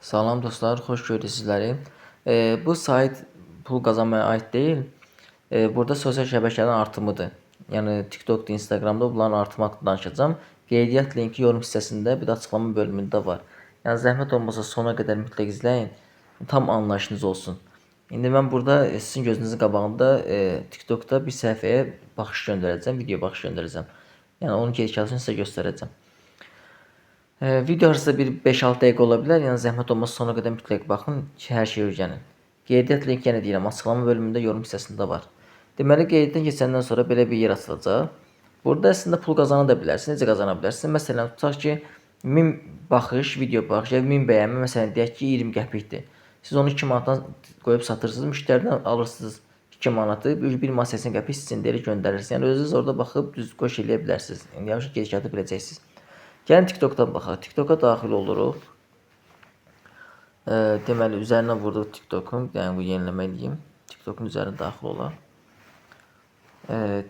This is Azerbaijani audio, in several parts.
Salam dostlar, xoş gördük sizləri. Bu sayt pul qazanmaya aid deyil. Burada sosial şəbəkələrin artımıdır. Yəni TikTokda, Instagramda bunların artımı haqqında danışacağam. Qeydiyyat linki yorum hissəsində, bir də açıqlama bölümündə var. Yəni zəhmət olmasa sona qədər mütləq izləyin. Tam anlayışınız olsun. İndi mən burada sizin gözünüzün qabağında TikTokda bir səhifəyə baxış göndərəcəm, video baxış göndərəcəm. Yəni onun gedişatını sizə göstərəcəm. Video arası bir 5-6 dəqiqə ola bilər. Yəni zəhmət olmasa sona qədər mütləq baxın ki, hər şey öyrənin. Qeydiyyat linki yenə deyirəm, açıqlama bölümündə yorum hissəsində var. Deməli, qeydiyyatdan keçəndən sonra belə bir yer açılacaq. Burada əslində pul qazana da bilərsiniz. Necə qazana bilərsiniz? Məsələn, tutaq ki, 1000 baxış, video baxış, ya 1000 bəyənmə, məsələn, deyək ki, 20 qəpikdir. Siz onu 2 manatdan qoyub satırsınız, müştəriden alırsınız 2 manatı, 1 manat 80 qəpik sizin deyil göndərirsiniz. Yəni özünüz orada baxıb düz qoş eləyə bilərsiniz. Yəni yavaş gedişatı biləcəksiniz. Gəlin TikTokdan baxaq. TikToka daxil oluruq. Deməli, üzərinə vurduq TikTokun. Yəni, bu yeniləmə edeyim. TikTokun üzərinə daxil olaq.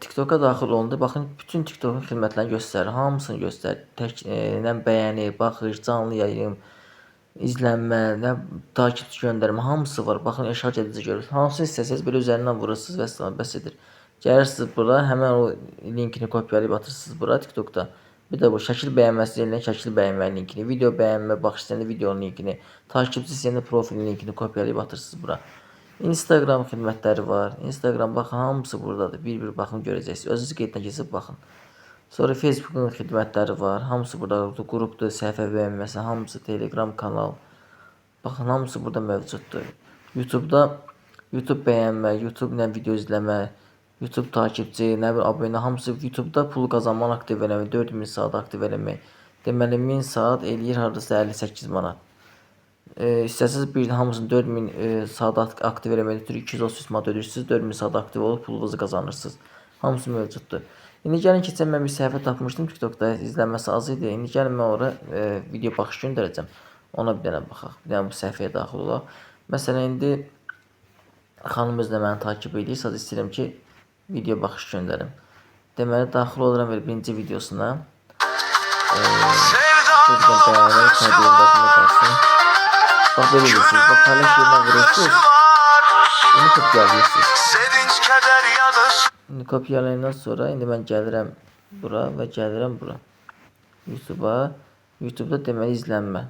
TikToka daxil olundu. Baxın, bütün TikTokun xidmətlərini göstərir. Hamısını göstərir. Nə bəyəni, baxış, canlı yayım, izlənmə, nə takipçi göndərmə, hamısı var. Baxın, eşarc edici görürsünüz. Hansını istəsəniz, belə üzərindən vurursunuz və s. bəs edir. Gəlirsiniz bura, həmən o linkini kopyalayıb atırsınız bura TikTokda. Bir də bu şəkil bəyənməsi deyilən şəkil bəyənmə linkini, video bəyənmə, baxış istəyəndə videonun linkini, takipçi istəyəndə profilin linkini kopyalayıb atırsınız bura. Instagram xidmətləri var. Instagram baxın, hamısı buradadır. Bir-bir baxın görəcəksiniz. Özünüz qeyddən keçib baxın. Sonra Facebookun xidmətləri var. Hamısı burada. Qrupdur, səhifə bəyənməsi, hamısı Telegram kanal. Baxın, hamısı burada mövcuddur. YouTube'da YouTube bəyənmə, YouTube-la video izləmə, YouTube takipçi, nə bir abunə, hamısı YouTube'da pul qazanmanı aktiv eləmək, 4000 saat aktiv eləmək. Deməli 1000 saat eləyir hardasa 58 manat. İstəsəniz bir hamısını 4000 saat aktiv eləmək üçün 233 manat ödəyirsiniz, 4000 saat aktiv olub pulunuzu qazanırsınız. Hamısı mövcuddur. İndi gəlin keçən mən bir səhifə tapmışdım TikTokda, izlənməsi az idi. İndi gəlin mən ora video baxış göndərəcəm. Ona bir dənə baxaq. Bir dənə bu səhifəyə daxil olaq. Məsələn, indi xanım özlə məni takip edir. Sadəcə istəyirəm ki, video baxış göndərim. Deməli, daxil oluram birinci videosuna. Buradan bəyənək, kaydıyımda bunu qalsın. Bax, belə edirsiniz. Bax, paylaş yerinə vuruyorsunuz. Bunu kopyalayırsınız. Şimdi kopyalayandan sonra indi mən gəlirəm bura və gəlirəm bura. YouTube'a. YouTube'da deməli izlənmə.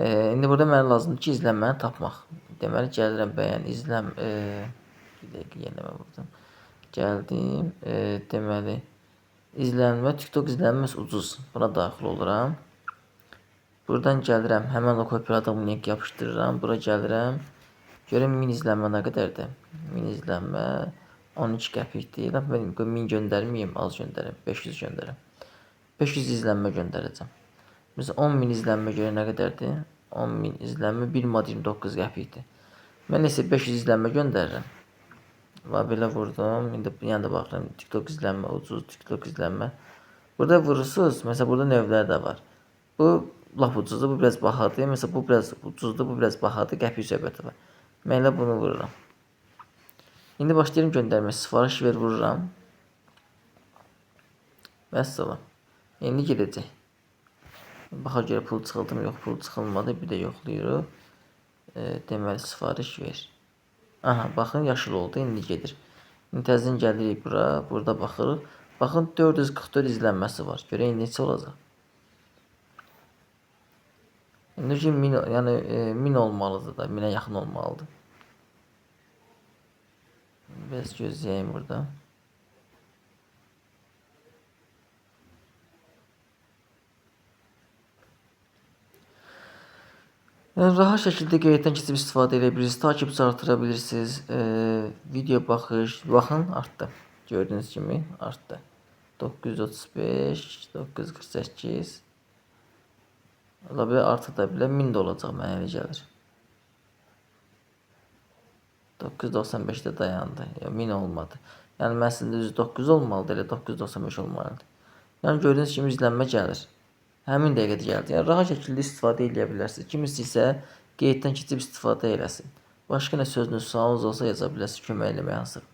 İndi burada mənə lazımdır ki, izlənməni tapmaq. Deməli, gəlirəm bəyən, izləm. Bir dəqiqə yenə mən buradan. Gəldim. Deməli, izlənmə, TikTok izlənməsi ucuz. Buna daxil oluram. Buradan gəlirəm. Həmən o kopyaladığım link yapışdırıram. Bura gəlirəm. Görəm 1000 izlənmə nə qədərdir. 1000 izlənmə 12 qəpikdir. Mən 1000 göndərməyim, az göndərim. 500 göndərim. 500 izlənmə göndərəcəm. Mesela 10.000 izlənmə görə nə qədərdir? 10.000 izlənmə 1,29 qəpikdir. Mən isə 500 izlənmə göndərirəm. Və belə vurdum. İndi yəni də baxıram. TikTok izlənmə, ucuz TikTok izlənmə. Burada vurursunuz. Mesela burada növlər də var. Bu lap ucuzdur, bu biraz bahadır. Mesela bu biraz ucuzdur, bu biraz bahadır. Qəpik söhbəti var. Mən elə bunu vururam. İndi başlayıram göndərməyə. Sifariş ver vururam. Vəssalam. İndi gedəcək. Baxa görə pul çıxıldı mı, yox pul çıxılmadı. Bir də yoxlayırıq. Deməli sifariş ver. Aha, baxın yaşıl oldu, indi gedir. İndi təzədən gəlirik bura, burada baxırıq. Baxın 444 izlənməsi var. Görək indi neçə olacaq. İndi ki 1000, yəni 1000 olmalıdır da, 1000'ə yaxın olmalıdır. Biraz gözləyəyim burada. Yəni, rahat şəkildə qeyddən keçib istifadə edə bilirsiniz. Takipçi artıra bilirsiniz. Video baxış. Baxın, artdı. Gördüyünüz kimi artdı. 935, 948. Ola bilər, artı da bilər. 1000 də olacaq, mənə elə gəlir. 995'də dayandı. 1000 olmadı. Yəni, məslində 109 olmalıdır, elə 995 olmalıdır. Yəni, gördüyünüz kimi izlənmə gəlir. Həmin dəqiqədə gəldi. Yəni, rahat şəkildə istifadə edə bilərsiniz. Kimisi isə qeyddən keçib istifadə eləsin. Başqa nə sözünüz, sualınız olsa yaza bilərsiniz, kömək eləməyə hazır.